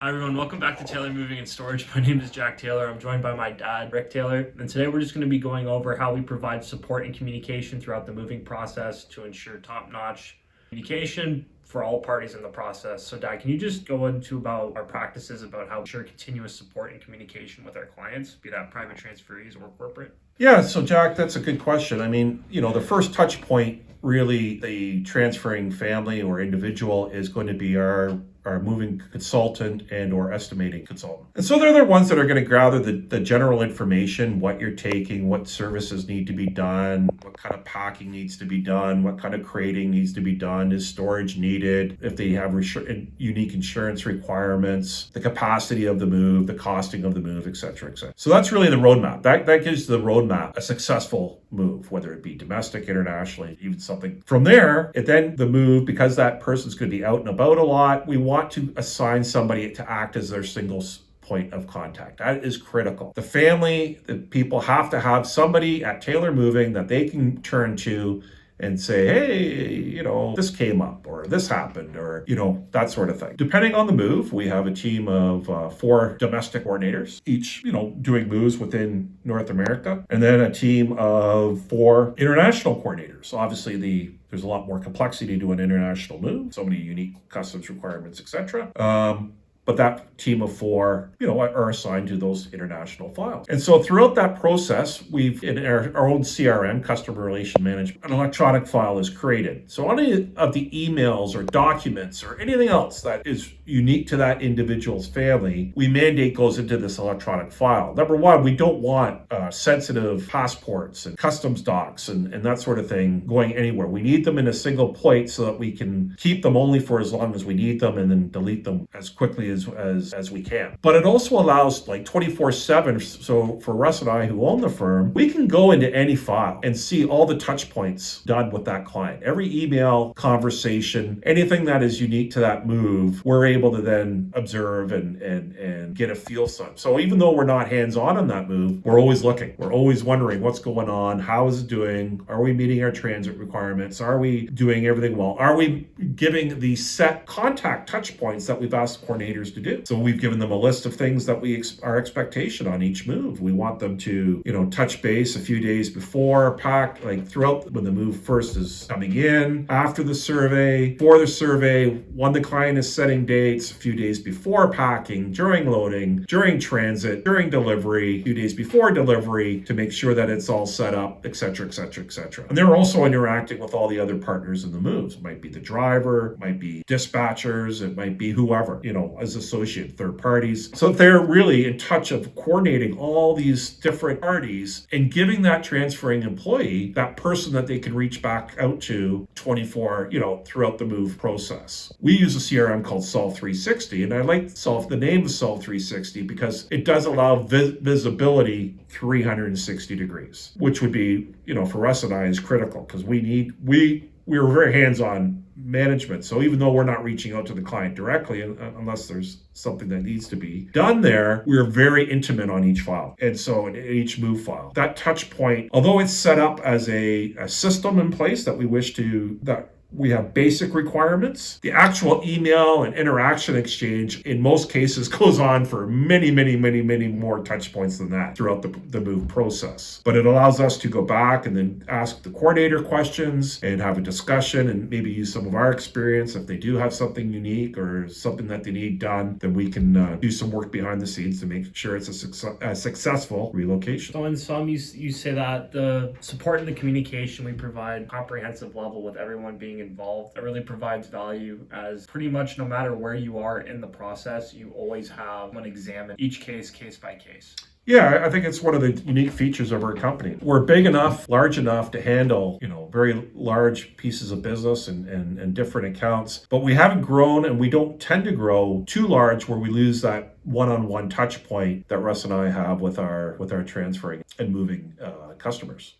Hi everyone, welcome back to Taylor Moving and Storage. My name is Jack Taylor. I'm joined by my dad, Rick Taylor, and today we're just going to be going over how we provide support and communication throughout the moving process to ensure top-notch communication for all parties in the process. So Dad, can you just go into about our practices about how we ensure continuous support and communication with our clients, be that private transferees or corporate? Yeah, so Jack, that's a good question. I mean, the first touch point, really, the transferring family or individual is going to be our moving consultant and or estimating consultant. And so they're the ones that are going to gather the general information, what you're taking, what services need to be done, what kind of packing needs to be done, what kind of crating needs to be done, is storage needed, if they have unique insurance requirements, the capacity of the move, the costing of the move, et cetera, et cetera. So that's really the roadmap. That gives the roadmap a successful move, whether it be domestic, internationally, even something. From there, then the move, because that person's going to be out and about a lot, we want to assign somebody to act as their single point of contact. That is critical. The family, the people have to have somebody at Taylor Moving that they can turn to and say, hey, this came up or this happened or, that sort of thing. Depending on the move, we have a team of 4 domestic coordinators, each, doing moves within North America, and then a team of 4 international coordinators. So obviously there's a lot more complexity to an international move, so many unique customs requirements, etc. But that team of 4, are assigned to those international files. And so throughout that process, we've, in our own CRM, customer relation management, an electronic file is created. So any of the emails or documents or anything else that is unique to that individual's family, we mandate goes into this electronic file. Number one, we don't want sensitive passports and customs docs and that sort of thing going anywhere. We need them in a single place so that we can keep them only for as long as we need them and then delete them as quickly as we can. But it also allows 24/7. So for Russ and I who own the firm, we can go into any file and see all the touch points done with that client. Every email, conversation, anything that is unique to that move, we're able to then observe and get a feel for. So even though we're not hands-on on that move, we're always looking. We're always wondering what's going on, how is it doing, are we meeting our transit requirements, are we doing everything well, are we giving the set contact touch points that we've asked coordinators to do. So we've given them a list of things that our expectation on each move. We want them to, touch base a few days before, pack, throughout when the move first is coming in, after the survey, for the survey, when the client is setting dates, a few days before packing, during loading, during transit, during delivery, a few days before delivery to make sure that it's all set up, et cetera, et cetera, et cetera. And they're also interacting with all the other partners in the moves. It might be the driver, it might be dispatchers, it might be whoever, as associate third parties. So they're really in touch of coordinating all these different parties and giving that transferring employee that person that they can reach back out to 24, throughout the move process. We use a CRM called Solve 360, and I like the name of Solve 360 because it does allow visibility 360 degrees, which would be, for Russ and I is critical because we were very hands-on management. So even though we're not reaching out to the client directly, unless there's something that needs to be done there, we're very intimate on each file. And so in each move file, that touch point, although it's set up as a system in place that we have basic requirements, the actual email and interaction exchange in most cases goes on for many, many, many, many more touch points than that throughout the move process. But it allows us to go back and then ask the coordinator questions and have a discussion and maybe use some of our experience. If they do have something unique or something that they need done, then we can do some work behind the scenes to make sure it's a successful relocation. So in sum, you say that the support and the communication we provide comprehensive level with everyone being involved, that really provides value, as pretty much no matter where you are in the process, you always have someone examine each case by case. Yeah, I think it's one of the unique features of our company. We're big enough, large enough to handle, very large pieces of business and different accounts, but we haven't grown and we don't tend to grow too large where we lose that one-on-one touch point that Russ and I have with our transferring and moving customers.